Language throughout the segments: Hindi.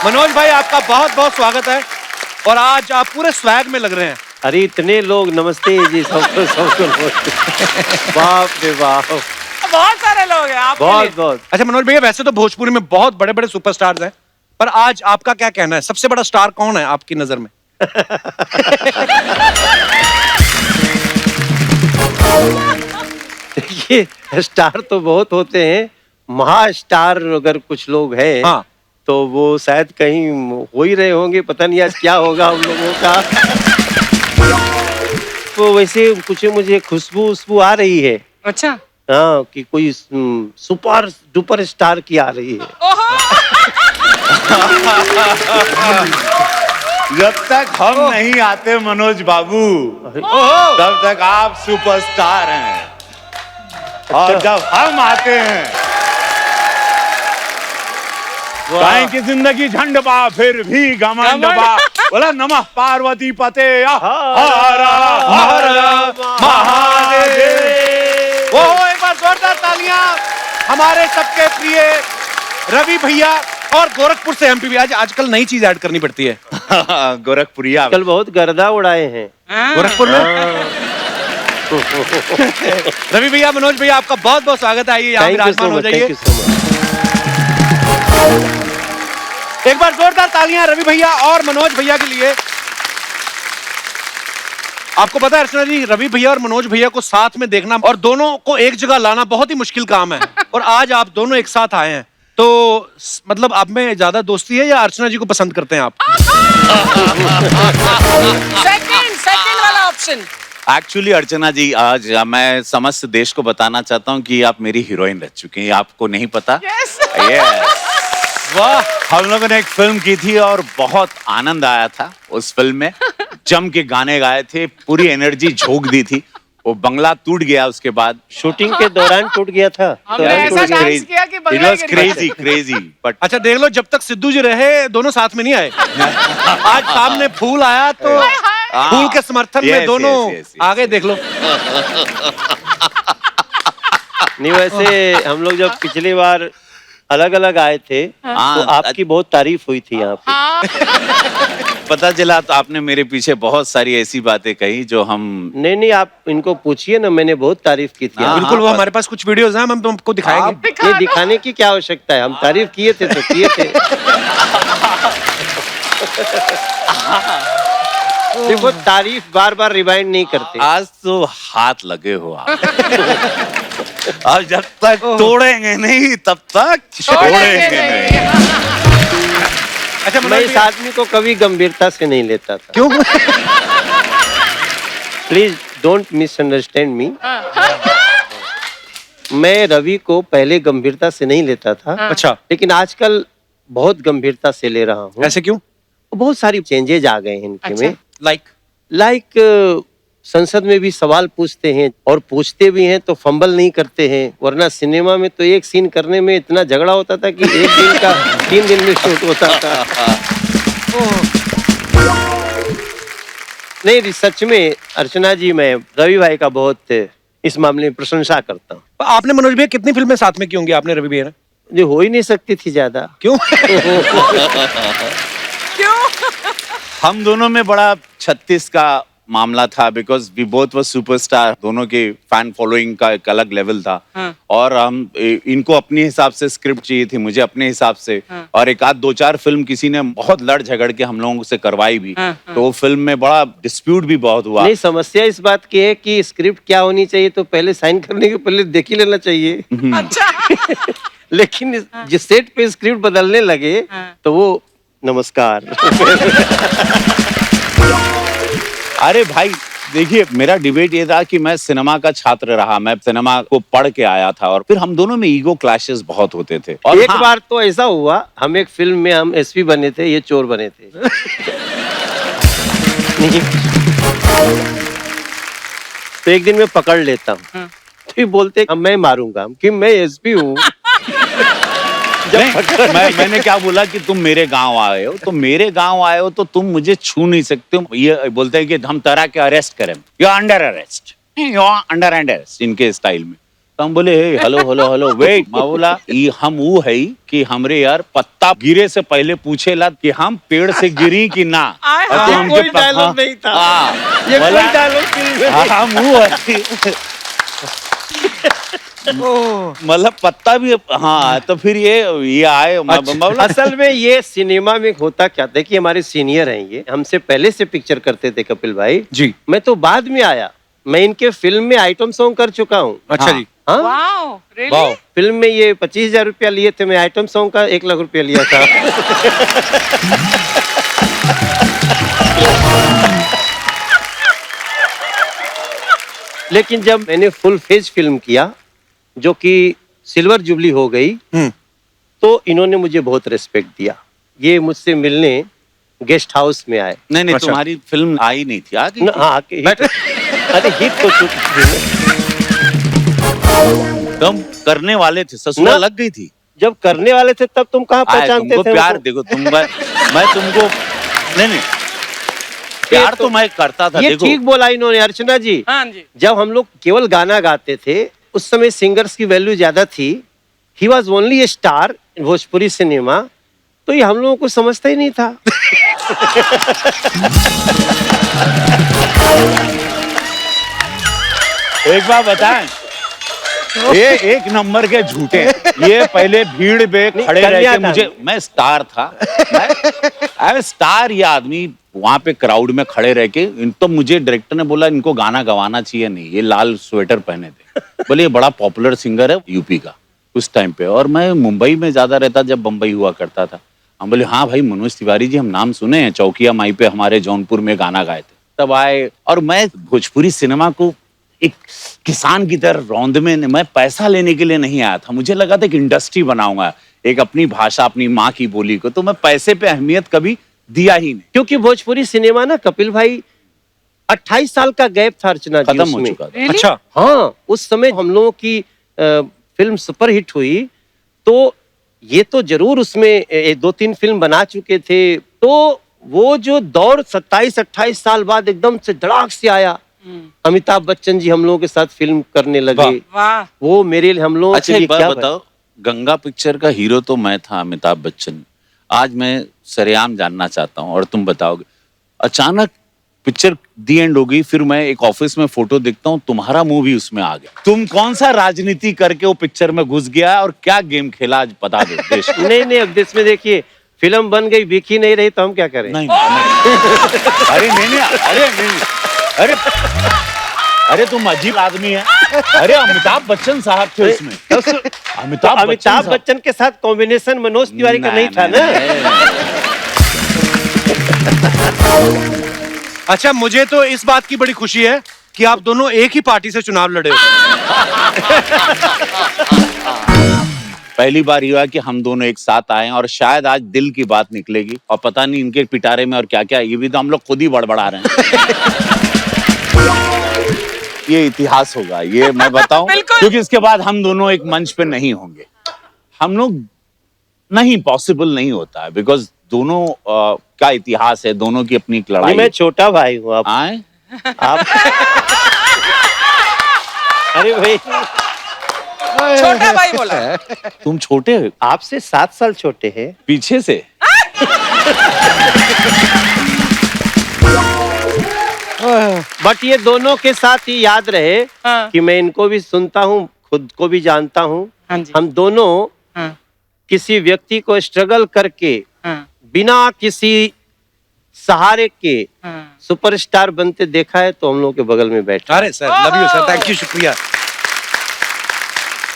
मनोज भाई आपका बहुत बहुत स्वागत है और आज आप पूरे स्वैग में लग रहे हैं। अरे इतने लोग, नमस्ते जी सबको नमस्ते। बाप रे बाप, बहुत सारे लोग हैं आप बहुत। अच्छा मनोज भैया, वैसे तो भोजपुरी में बहुत बड़े बड़े सुपरस्टार्स हैं, पर आज आपका क्या कहना है, सबसे बड़ा स्टार कौन है आपकी नजर में? देखिए स्टार तो बहुत होते हैं, महास्टार अगर कुछ लोग हैं हाँ। तो वो शायद कहीं हो ही रहे होंगे, पता नहीं आज क्या होगा हम लोगों का। तो वैसे कुछ मुझे खुशबू आ रही है। अच्छा। हाँ, कि कोई सुपर डुपर स्टार की आ रही है। जब तक हम नहीं आते मनोज बाबू, तब तक आप सुपरस्टार हैं, और जब हम आते हैं गाय की जिंदगी झंड बा फिर भी घमंड बा, बोला नमः पार्वती पते हर हर महादेव। वो एक बार जोरदार तालियां हमारे सबके प्रिय रवि भैया और गोरखपुर से एमपी भी। आज आजकल नई चीज ऐड करनी पड़ती है। गोरखपुरिया कल बहुत गर्दा उड़ाए हैं गोरखपुर में। रवि भैया, मनोज भैया, आपका बहुत बहुत स्वागत है। आइए यहाँ विराजमान हो जाइए। एक बार जोरदार तालियां रवि भैया और मनोज भैया के लिए। आपको पता है अर्चना जी, रवि भैया और मनोज भैया को साथ में देखना और दोनों को एक जगह लाना बहुत ही मुश्किल काम है, और आज आप दोनों एक साथ आए हैं, तो मतलब आप में ज्यादा दोस्ती है या अर्चना जी को पसंद करते हैं आप? सेकंड वाला ऑप्शन। एक्चुअली अर्चना जी, आज मैं समस्त देश को बताना चाहता हूँ कि आप मेरी हीरोइन रह चुकी हैं, आपको नहीं पता। Yes. वाह, हम लोगों ने एक फिल्म की थी और बहुत आनंद आया था उस फिल्म में। जम के गाने गाए थे, पूरी एनर्जी झोंक दी थी। वो बंगला टूट गया उसके बाद, शूटिंग के दौरान टूट गया था। हमने ऐसा डांस किया कि बंगला ही गिर गया। क्रेजी बट अच्छा देख लो, जब तक सिद्धू जी रहे दोनों साथ में नहीं आए। आज सामने फूल आया तो फूल के समर्थन में दोनों आगे, देख लो। नहीं, वैसे हम लोग जब पिछली बार अलग अलग आए थे तो आपकी बहुत तारीफ हुई थी यहाँ पे। पता चला तो आपने मेरे पीछे बहुत सारी ऐसी बातें कही जो हम। नहीं, आप इनको पूछिए ना, मैंने बहुत तारीफ की थी। बिल्कुल, वो हमारे पास कुछ वीडियोस हैं, हम तुमको दिखाएंगे। ये दिखाने की क्या आवश्यकता है, हम तारीफ किए थे तो किए थे। देखो, तारीफ बार बार रिवाइंड नहीं करते। आज तो हाथ लगे हो आप। और जब तक तोड़ेंगे नहीं तब तक छोड़ेंगे नहीं। अच्छा, मैं इस आदमी को कभी गंभीरता से नहीं लेता था। क्यों? प्लीज डोंट मिसअंडरस्टैंड मी। मैं रवि को पहले गंभीरता से नहीं लेता था। अच्छा, लेकिन आजकल बहुत गंभीरता से ले रहा हूँ। ऐसे क्यों? बहुत सारी चेंजेज आ गए हैं इनके में। लाइक संसद में भी सवाल पूछते हैं, और पूछते भी हैं तो फंबल नहीं करते हैं। वरना सिनेमा में तो एक सीन करने में इतना झगड़ा होता था कि एक दिन का 3 दिन में शूट होता था। नहीं, सच में अर्चना जी, मैं रवि भाई का बहुत इस मामले में प्रशंसा करता हूँ। आपने मनोज भैया कितनी फिल्में साथ में की होंगी आपने रवि भैया ने? जो हो ही नहीं सकती थी ज्यादा। क्यों? क्यों? हम दोनों में बड़ा 36 का मामला था, because we both were superstar. दोनों के फैन फॉलोइंग का एक अलग लेवल था। और हम इनको अपने हिसाब से स्क्रिप्ट चाहिए थी, मुझे अपने हिसाब से। और एक आध 2-4 फिल्म किसी ने बहुत लड़ झगड़ के हम लोगों से करवाई भी। तो वो फिल्म में बड़ा डिस्प्यूट भी बहुत हुआ। नहीं, समस्या इस बात की है कि स्क्रिप्ट क्या होनी चाहिए तो पहले साइन करने के पहले देख ही लेना चाहिए। अच्छा। लेकिन जिस सेट पे स्क्रिप्ट बदलने लगे तो वो नमस्कार। अरे भाई देखिए, मेरा डिबेट ये था कि मैं सिनेमा का छात्र रहा, मैं सिनेमा को पढ़ के आया था, और फिर हम दोनों में ईगो क्लैशेस बहुत होते थे। और एक बार तो ऐसा हुआ, हम एक फिल्म में हम एसपी बने थे, ये चोर बने थे। तो एक दिन मैं पकड़ लेता हूँ, तो ये बोलते अब मैं मारूंगा कि मैं एसपी हूँ। मैंने क्या बोला कि तुम मेरे गांव आए हो, तो मेरे गांव आए हो तो तुम मुझे छू नहीं सकते हो। ये बोलते हैं कि हम तरह के अरेस्ट करें, you are under arrest, you are under arrest, इनके स्टाइल में। तो हम बोले हेलो हेलो हेलो वेट। मैं बोला ये हम वो है कि हमरे यार पत्ता गिरे से पहले पूछेला कि हम पेड़ से गिरी कि ना। आय और हाय। हमके कोई डायलॉग नहीं था। ये कोई बोला, डायलॉग फिल्म में नहीं। हम वो है मतलब पत्ता भी। हाँ तो फिर ये आए बोला, असल में ये सिनेमा में होता क्या था कि हमारे सीनियर हैं, ये हमसे पहले से पिक्चर करते थे कपिल भाई जी। मैं तो बाद में आया, मैं इनके फिल्म में आइटम सॉन्ग कर चुका हूँ। अच्छा हाँ। जी। हाँ Wow, really? वाह। फिल्म में ये 25,000 रुपया लिए थे, मैं आइटम सॉन्ग का 1 लाख रुपया लिया था। लेकिन जब मैंने फुल फेज फिल्म किया जो कि सिल्वर जुबली हो गई, तो इन्होंने मुझे बहुत रिस्पेक्ट दिया। ये मुझसे मिलने गेस्ट हाउस में आए। नहीं नहीं अच्छा। तुम्हारी फिल्म आई नहीं थी आगे। हाँ अरे हिट हो चुकी थी। तुम करने वाले थे, ससुरा ना। लग गई थी। जब करने वाले थे तब तुम कहाँ आए, पहचानते तुमको थे प्यार उनको? देखो मैं तुमको नहीं प्यार तो मैं करता था। ये देखो ठीक बोला इन्होंने अर्चना जी। हाँ जी। जब हम लोग केवल गाना गाते थे उस समय सिंगर्स की वैल्यू ज्यादा थी। He was only A star in Bhojpuri cinema, तो ये हम लोगों को समझता ही नहीं था। एक बात बताएं, ये एक नंबर के झूठे। ये पहले भीड़ में नहीं, खड़े रह के कन्यादान। मुझे, मैं स्टार था, मैं स्टार। ये आदमी वहां पे क्राउड में खड़े रह के तो मुझे डायरेक्टर ने बोला इनको गाना गवाना चाहिए नहीं, ये लाल स्वेटर पहने थे। बोले ये बड़ा पॉपुलर सिंगर है यूपी का उस टाइम पे, और मैं मुंबई में ज्यादा रहता जब बम्बई हुआ करता था। हम बोले हाँ भाई मनोज तिवारी जी हम नाम सुने हैं, चौकिया माई पे हमारे जौनपुर में गाना गाए थे। तब आए और मैं भोजपुरी सिनेमा को एक किसान की तरह रौंद में, मैं पैसा लेने के लिए नहीं आया था। मुझे लगा था कि इंडस्ट्री बनाऊंगा, एक अपनी भाषा अपनी माँ की बोली को, तो मैं पैसे पे अहमियत कभी दिया ही नहीं। क्योंकि भोजपुरी सिनेमा ना कपिल भाई 28 साल का गैप था अर्चना जी खत्म हो उसमें। चुका था। Really? अच्छा। हाँ उस समय हम लोगों की फिल्म सुपरहिट हुई, तो ये तो जरूर उसमें 2-3 फिल्म बना चुके थे। तो वो जो दौर 27-28 साल बाद एकदम से धड़ाक से आया। अमिताभ बच्चन जी हम लोगों के साथ फिल्म करने लगे। वाह। वो मेरे लिए हम लोगों अच्छा के लिए एक बात क्या बताओ, गंगा पिक्चर का हीरो तो मैं था अमिताभ बच्चन। आज मैं सरेआम जानना चाहता हूँ और तुम बताओगे, अचानक पिक्चर दी एंड हो गई, फिर मैं एक ऑफिस में फोटो देखता हूँ तुम्हारा मुंह भी उसमें आ गया। तुम कौन सा राजनीति करके वो पिक्चर में घुस गया और क्या गेम खेला आज बता दो देश को। नहीं अब इसमें देखिए फिल्म बन गई, बिकी नहीं रही तो हम क्या करें? नहीं, अरे नहीं अरे नहीं अरे अरे तुम अजीब आदमी है। अरे अमिताभ बच्चन साहब थे उसमें। अमिताभ बच्चन के साथ कॉम्बिनेशन मनोज तिवारी का नहीं था ना। अच्छा मुझे तो इस बात की बड़ी खुशी है कि आप दोनों एक ही पार्टी से चुनाव लड़े हो। पहली बार हुआ कि हम दोनों एक साथ आए और शायद आज दिल की बात निकलेगी, और पता नहीं इनके पिटारे में और क्या क्या, ये भी तो हम लोग खुद ही बड़बड़ा रहे हैं। ये इतिहास होगा, ये मैं बताऊं, बिल्कुल। क्योंकि इसके बाद हम दोनों एक मंच पे नहीं होंगे। हम लोग नहीं, पॉसिबल नहीं होता है, बिकॉज दोनों का इतिहास है, दोनों की अपनी एक लड़ाई। मैं छोटा भाई हूँ आप आए अरे भाई छोटा भाई बोला। तुम छोटे हो, आपसे 7 साल छोटे हैं। पीछे से। बट ये दोनों के साथ ही याद रहे हाँ। कि मैं इनको भी सुनता हूँ, खुद को भी जानता हूँ। हाँ जी। हम दोनों हाँ, किसी व्यक्ति को स्ट्रगल करके हाँ, बिना किसी सहारे के हाँ। सुपरस्टार बनते देखा है, तो हम लोग के बगल में बैठा। अरे sir love you sir, thank you, शुक्रिया।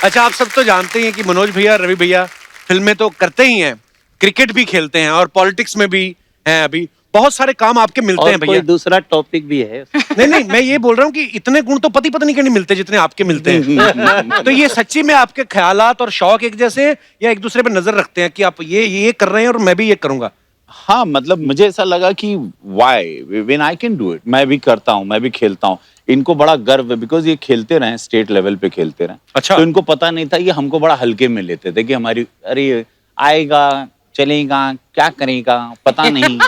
अच्छा आप सब तो जानते ही हैं कि मनोज भैया रवि भैया फिल्में तो करते ही हैं, क्रिकेट भी खेलते हैं और पॉलिटिक्स में भी हैं, अभी बहुत सारे काम आपके मिलते हैं और कोई भैया। दूसरा टॉपिक भी है। नहीं मैं ये बोल रहा हूँ कि इतने गुण तो पति पत्नी के नहीं मिलते जितने आपके मिलते हैं। तो ये सच्ची में आपके ख्यालात और शौक एक जैसे हैं या एक दूसरे पर नजर रखते हैं कि आप ये कर रहे हैं और मैं भी ये करूंगा? हाँ मतलब मुझे ऐसा लगा कि why when I can do it, मैं भी करता हूँ, मैं भी खेलता हूँ। इनको बड़ा गर्व है बिकॉज ये खेलते रहे, स्टेट लेवल पे खेलते रहे। अच्छा। तो इनको पता नहीं था, ये हमको बड़ा हल्के में लेते थे कि हमारी अरे आएगा चलेगा क्या करेगा पता नहीं,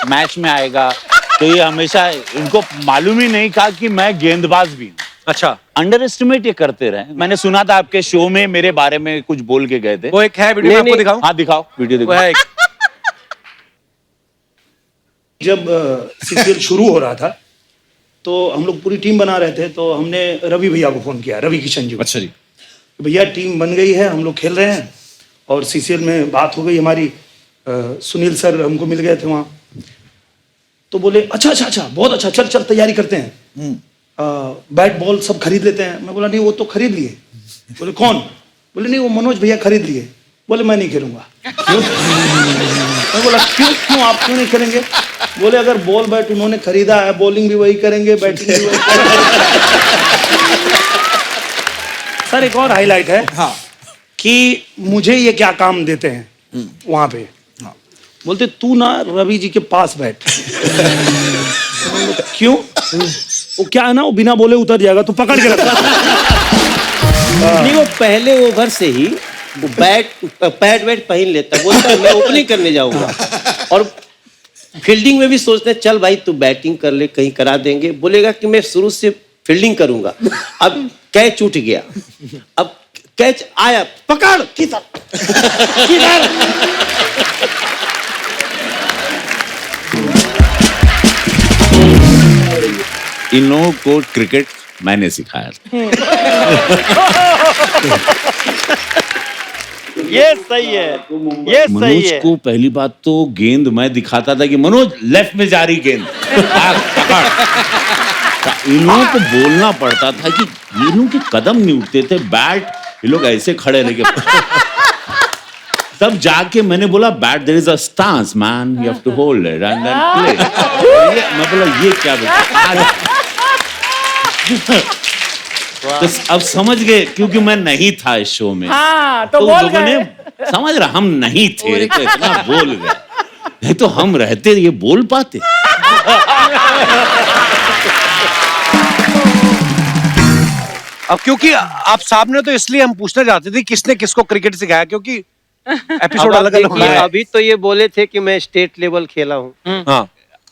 मैच में आएगा। तो ये हमेशा, इनको मालूम ही नहीं था कि मैं गेंदबाज भी हूँ। अच्छा, अंडर एस्टिमेट ये करते रहे। मैंने सुना था आपके शो में मेरे बारे में कुछ बोल के गए थे। वो एक है वीडियो, मैं आपको दिखाऊं? हाँ दिखाओ, वीडियो वो दिखाओ। है एक, जब सीरियल शुरू हो रहा था तो हम लोग पूरी टीम बना रहे थे, तो हमने रवि भैया को फोन किया, रवि किशन जी को। अच्छा जी, भैया टीम बन गई है, हम लोग खेल रहे हैं, और सीसीएल में बात हो गई हमारी। सुनील सर हमको मिल गए थे वहाँ, तो बोले अच्छा अच्छा अच्छा बहुत अच्छा, चल चल तैयारी करते हैं, बैट बॉल सब खरीद लेते हैं। मैं बोला नहीं वो तो खरीद लिए। बोले कौन? बोले नहीं वो मनोज भैया खरीद लिए। बोले मैं नहीं खेलूंगा। क्यों? मैं बोला क्यों क्यों आप क्यों नहीं खेलेंगे? बोले अगर बॉल बैट उन्होंने खरीदा है, बॉलिंग भी वही करेंगे, बैटिंग भी वही करेंगे। सर एक और हाईलाइट है कि मुझे ये क्या काम देते हैं वहां पे। बोलते तू ना रवि जी के पास बैठ। क्यों? वो क्या है ना, वो बिना बोले उतर जाएगा तो पकड़ के रखता। नहीं वो पहले ओवर से ही वो पैड वैट पहन लेता, बोलता है मैं ओपनिंग करने जाऊंगा। और फील्डिंग में भी सोचते हैं चल भाई तू बैटिंग कर ले, कहीं करा देंगे। बोलेगा कि मैं शुरू से फील्डिंग करूंगा। अब कैच उठ गया, अब कैच आया, पकड़ किधर किधर। इन लोगों को क्रिकेट मैंने सिखाया था। ये सही है, ये सही मनोज है। को पहली बात तो गेंद मैं दिखाता था कि मनोज लेफ्ट में जा रही गेंद, पकड़। इन लोगों को बोलना पड़ता था कि ये लोग के कदम नहीं उठते थे, बैट ये लोग ऐसे खड़े रह गए। तब जाके मैंने बोला but there is a stance man, you have to hold it and then play. मैं बोला ये क्या तो अब समझ गए क्योंकि मैं नहीं था इस शो में। हाँ, तो तो बोल लोगों ने गए। समझ रहा हम नहीं थे तो इतना बोल गए, नहीं तो हम रहते ये बोल पाते। अब क्योंकि आप सामने, तो इसलिए हम पूछना चाहते थे किसने किसको क्रिकेट सिखाया, क्योंकि एपिसोड अब आप अलग अलग देखिए, है। अभी तो ये बोले थे कि मैं स्टेट लेवल खेला हूँ, हाँ,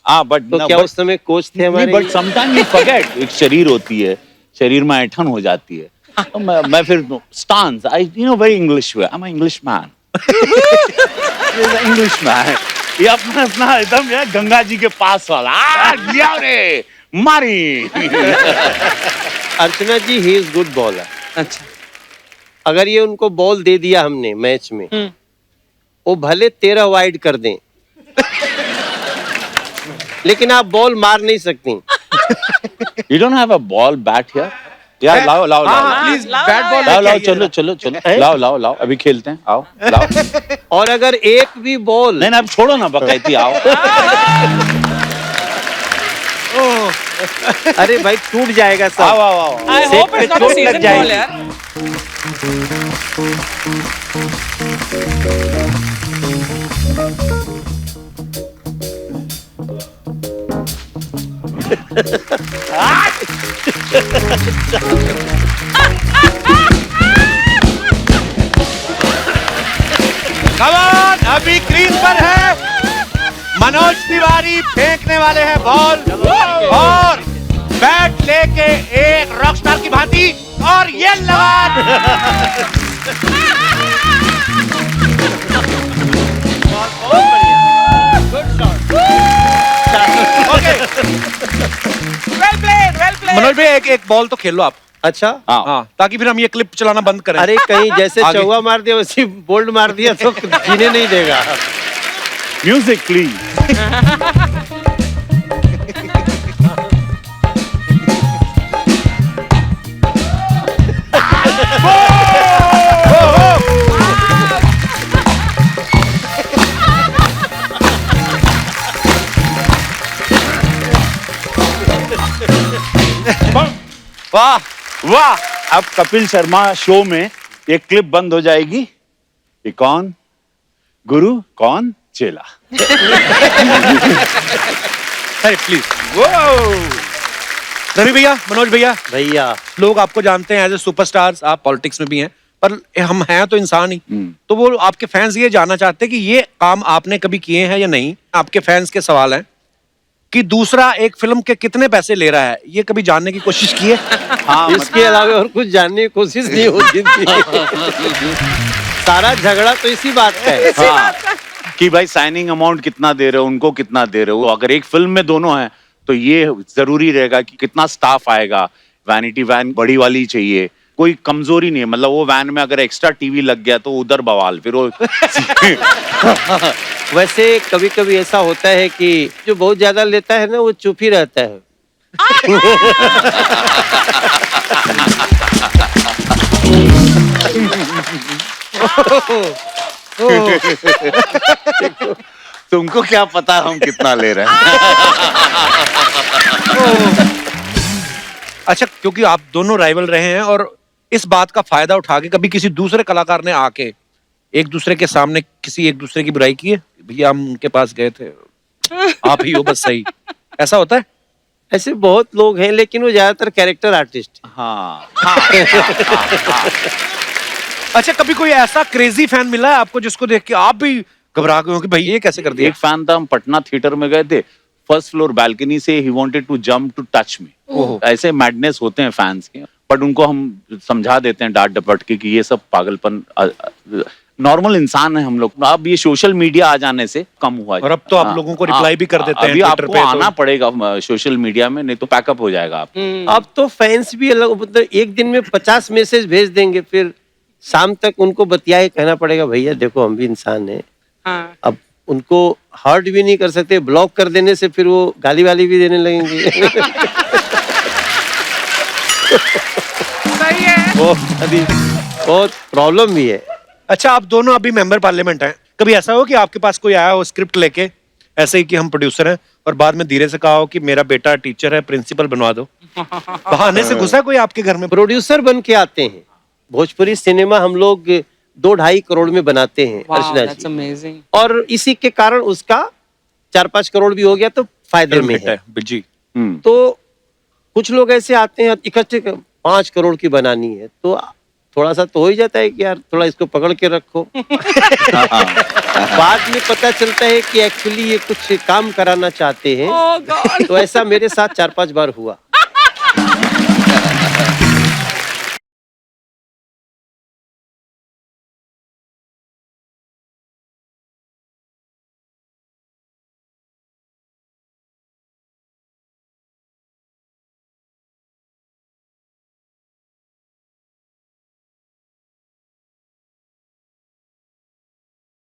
हाँ बट तो क्या उस समय कोच थे हमारे? बट समटाइम यू फॉरगेट, एक शरीर होती है, शरीर में ऐठन हो जाती है। तो मैं फिर stance, I you know very English way, I am English man, English man. ये अपना अपना एकदम ये गंगा जी के पास वाला लिया रे मारी। अर्चना जी ही इज गुड बॉलर। अच्छा, अगर ये उनको बॉल दे दिया हमने मैच में, वो भले 13 वाइड कर दें, लेकिन आप बॉल मार नहीं सकती। You don't have a ball bat here? यार लाओ लाओ लाओ प्लीज लाओ, बैट लाओ, बॉल लाओ लाओ, चलो चलो चलो, लाओ लाओ लाओ, अभी खेलते हैं, आओ लाओ। और अगर एक भी बॉल नहीं अब छोड़ो ना बकैती, आओ। अरे भाई टूट जाएगा आओ सब। आओ आओ। आई सेट होप पे इट्स नॉट अ चोट लग सीजन जाएगी। बॉल यार। कमान अभी क्रीज पर है, मनोज तिवारी फेंकने वाले हैं बॉल, और बैट लेके एक रॉकस्टार की भांति, और ये लगा। Okay, well played. मनोज भाई एक बॉल तो खेल लो आप। अच्छा, हाँ, ताकि फिर हम ये क्लिप चलाना बंद करें। अरे कहीं जैसे आगे। चौवा मार दिया वैसे बोल्ड मार दिया तो जीने नहीं देगा। Music please. वाह, वाह, अब कपिल शर्मा शो में एक क्लिप बंद हो जाएगी। ये कौन गुरु कौन चेला। प्लीज। रवि भैया, मनोज भैया, भैया लोग आपको जानते हैं एज ए सुपरस्टार्स, आप पॉलिटिक्स में भी हैं, पर हम हैं तो इंसान ही। तो वो आपके फैंस ये जानना चाहते हैं कि ये काम आपने कभी किए हैं या नहीं। आपके फैंस के सवाल हैं। कि दूसरा एक फिल्म के कितने पैसे ले रहा है, ये कभी जानने की कोशिश की है? हाँ इसके अलावा और कुछ जानने की कोशिश नहीं होती थी। सारा झगड़ा तो इसी बात का है। हाँ, कि भाई साइनिंग अमाउंट कितना दे रहे हो, उनको कितना दे रहे हो। अगर एक फिल्म में दोनों हैं तो ये जरूरी रहेगा कि कितना स्टाफ आएगा, वैनिटी वैन बड़ी वाली चाहिए, कोई कमजोरी नहीं है। मतलब वो वैन में अगर एक्स्ट्रा टीवी लग गया तो उधर बवाल, फिर वो वैसे कभी कभी ऐसा होता है कि जो बहुत ज्यादा लेता है ना वो चुप ही रहता है। तुमको क्या पता हम कितना ले रहे हैं। अच्छा, क्योंकि आप दोनों राइवल रहे हैं और इस बात का फायदा उठा के कभी किसी दूसरे कलाकार ने आके एक दूसरे के सामने किसी एक दूसरे की बुराई की है? भैया हम उनके पास गए थे, आप ही हो बस सही, ऐसा होता है? ऐसे बहुत लोग हैं लेकिन वो ज्यादातर कैरेक्टर आर्टिस्ट हैं। हाँ, अच्छा, कभी कोई ऐसा क्रेजी फैन मिला है आपको जिसको देख के आप भी घबरा गए हो कि भाई ये कैसे कर दिया? एक फैन था, हम पटना थिएटर में गए थे, फर्स्ट फ्लोर बालकनी से ही wanted to jump to touch me. ऐसे मैडनेस होते हैं फैंस के, बट उनको हम समझा देते हैं डांट डपट के कि ये सब पागलपन, नॉर्मल इंसान है हम लोग। अब ये सोशल मीडिया आ जाने से कम हुआ है। और अब तो आप लोगों को रिप्लाई भी कर देते हैं अभी ट्विटर आपको पे, आना तो पड़ेगा सोशल मीडिया में, नहीं तो पैकअप हो जाएगा आप। अब तो फैंस भी अलग, मतलब एक दिन में 50 मैसेज भेज देंगे, फिर शाम तक उनको बतिया के कहना पड़ेगा भैया देखो हम भी इंसान हैं। हाँ। अब उनको हर्ट भी नहीं कर सकते, ब्लॉक कर देने से फिर वो गाली वाली भी देने लगेंगे। सही है। बहुत प्रॉब्लम भी है। अच्छा, आप दोनों अभी मेंबर पार्लियामेंट हैं, कभी ऐसा हो कि आपके पास कोई आया हो स्क्रिप्ट लेके ऐसे ही कि हम प्रोड्यूसर हैं और बाद में धीरे से कहा हो कि मेरा बेटा टीचर है, प्रिंसिपल बनवा दो? बहाने से घुसा कोई आपके घर में? प्रोड्यूसर बन के आते हैं। भोजपुरी सिनेमा हम लोग 2-2.5 करोड़ में बनाते हैं Wow, Archana that's ji, amazing. और इसी के कारण उसका 4-5 करोड़ भी हो गया तो फायदे में है। जी। तो कुछ लोग ऐसे आते हैं इकट्ठे 5 करोड़ की बनानी है तो थोड़ा सा तो हो ही जाता है कि यार थोड़ा इसको पकड़ के रखो। बाद में पता चलता है कि एक्चुअली ये कुछ काम कराना चाहते हैं। Oh God. तो ऐसा मेरे साथ 4-5 बार हुआ।